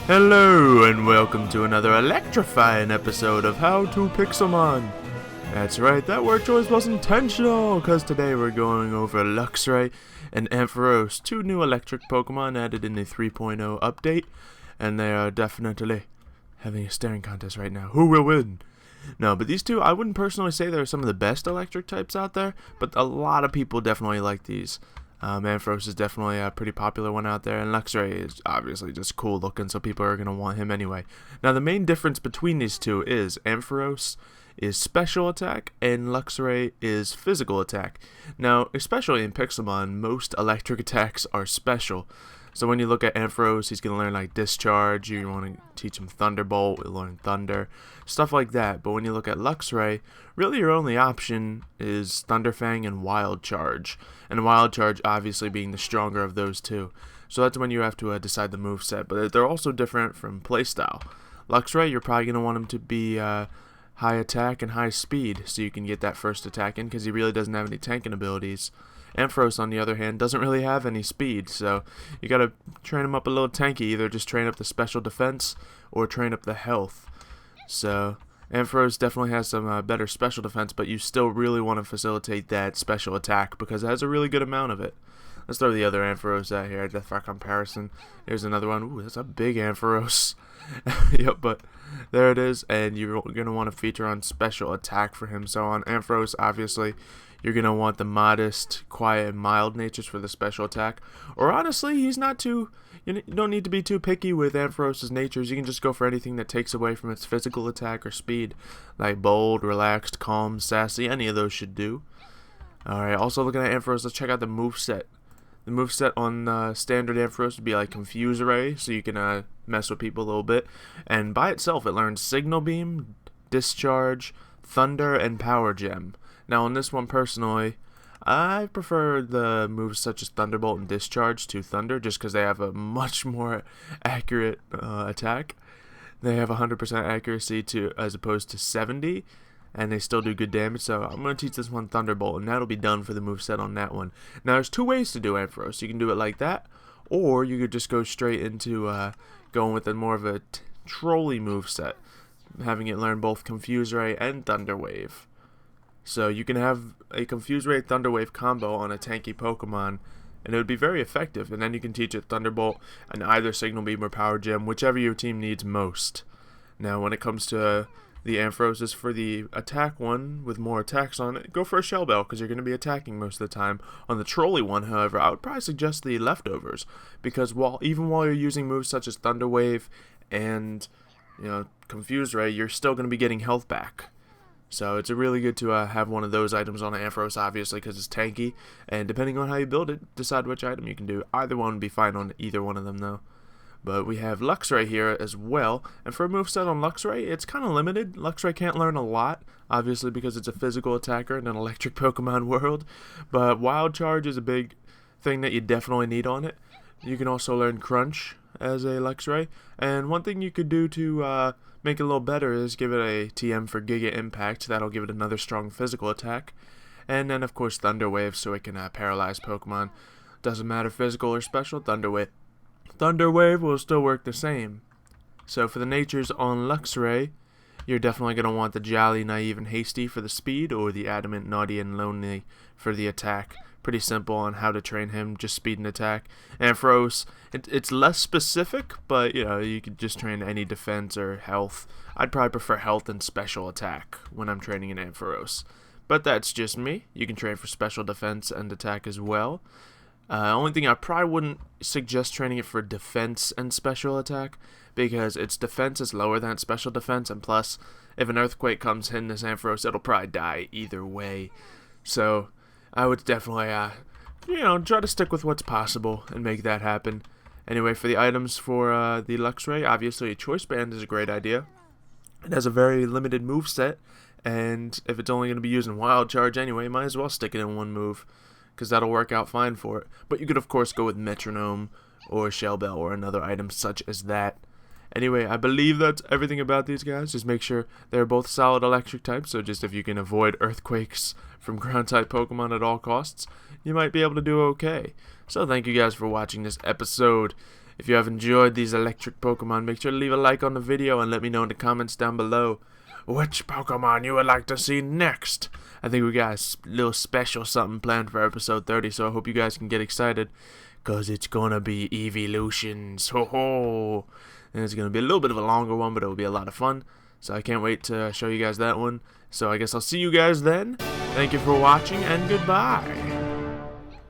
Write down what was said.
Hello and welcome to another electrifying episode of How to Pixelmon. That's right, that word choice was intentional, because today we're going over Luxray and Ampharos, two new electric Pokemon added in the 3.0 update, and they are definitely having a staring contest right now. Who will win? No, but these two, I wouldn't personally say they're some of the best electric types out there, but a lot of people definitely like these. Ampharos is definitely a pretty popular one out there, and Luxray is obviously just cool looking, so people are going to want him anyway. Now, the main difference between these two is Ampharos is special attack, and Luxray is physical attack. Now, especially in Pixelmon, most electric attacks are special. So when you look at Ampharos, he's going to learn like Discharge, you want to teach him Thunderbolt, he'll learn Thunder, stuff like that. But when you look at Luxray, really your only option is Thunderfang and Wild Charge. And Wild Charge obviously being the stronger of those two. So that's when you have to decide the moveset. But they're also different from playstyle. Luxray, you're probably going to want him to be high attack and high speed, so you can get that first attack in, because he really doesn't have any tanking abilities. Ampharos, on the other hand, doesn't really have any speed, so you gotta train him up a little tanky, either just train up the special defense or train up the health. So Ampharos definitely has some better special defense, but you still really want to facilitate that special attack because it has a really good amount of it. Let's throw the other Ampharos out here just for comparison. Here's another one. Ooh, that's a big Ampharos. Yep, but there it is, and you're going to want to feature on special attack for him. So on Ampharos, obviously, you're going to want the modest, quiet, and mild natures for the special attack. Or honestly, he's not too... You don't need to be too picky with Ampharos' natures. You can just go for anything that takes away from its physical attack or speed. Like bold, relaxed, calm, sassy. Any of those should do. Alright, also looking at Ampharos, let's check out the moveset. The moveset on standard Ampharos would be like Confuse Ray, so you can mess with people a little bit. And by itself, it learns Signal Beam, Discharge, Thunder, and Power Gem. Now on this one personally, I prefer the moves such as Thunderbolt and Discharge to Thunder, just because they have a much more accurate attack. They have 100% accuracy as opposed to 70, and they still do good damage. So I'm going to teach this one Thunderbolt, and that'll be done for the moveset on that one. Now there's two ways to do Ampharos. You can do it like that, or you could just go straight into going with more of a trolley moveset, having it learn both Confuse Ray and Thunder Wave. So you can have a Confuse Ray Thunder Wave combo on a tanky Pokemon, and it would be very effective. And then you can teach it Thunderbolt and either Signal Beam or Power Gem, whichever your team needs most. Now when it comes to the Ampharos, for the attack one with more attacks on it, go for a Shell Bell, because you're going to be attacking most of the time. On the trolley one, however, I would probably suggest the Leftovers, because even while you're using moves such as Thunder Wave and Confuse Ray, you're still going to be getting health back. So it's really good to have one of those items on Ampharos, obviously, because it's tanky. And depending on how you build it, decide which item you can do. Either one would be fine on either one of them, though. But we have Luxray here as well. And for a moveset on Luxray, it's kind of limited. Luxray can't learn a lot, obviously, because it's a physical attacker in an electric Pokemon world. But Wild Charge is a big thing that you definitely need on it. You can also learn Crunch as a Luxray. And one thing you could do to make it a little better is give it a TM for Giga Impact. That'll give it another strong physical attack. And then, of course, Thunder Wave, so it can paralyze Pokemon. Doesn't matter physical or special, Thunder Wave will still work the same. So for the natures on Luxray, you're definitely going to want the Jolly, Naive, and Hasty for the speed, or the Adamant, Naughty, and Lonely for the attack. Pretty simple on how to train him, just speed and attack. Ampharos, it's less specific, but you could just train any defense or health. I'd probably prefer health and special attack when I'm training in Ampharos. But that's just me. You can train for special defense and attack as well. Only thing, I probably wouldn't suggest training it for defense and special attack, because its defense is lower than its special defense, and plus, if an Earthquake comes in this Ampharos, it'll probably die either way. So I would definitely, try to stick with what's possible and make that happen. Anyway, for the items for the Luxray, obviously a Choice Band is a great idea. It has a very limited moveset, and if it's only going to be using Wild Charge anyway, might as well stick it in one move, because that'll work out fine for it. But you could, of course, go with Metronome or Shell Bell or another item such as that. Anyway, I believe that's everything about these guys. Just make sure they're both solid electric types, so just if you can avoid Earthquakes from ground-type Pokemon at all costs, you might be able to do okay. So thank you guys for watching this episode. If you have enjoyed these electric Pokemon, make sure to leave a like on the video and let me know in the comments down below which Pokemon you would like to see next. I think we got a little special something planned for episode 30, so I hope you guys can get excited, because it's gonna be evolutions. Ho ho! And it's gonna be a little bit of a longer one, but it'll be a lot of fun. So I can't wait to show you guys that one. So I guess I'll see you guys then. Thank you for watching, and goodbye.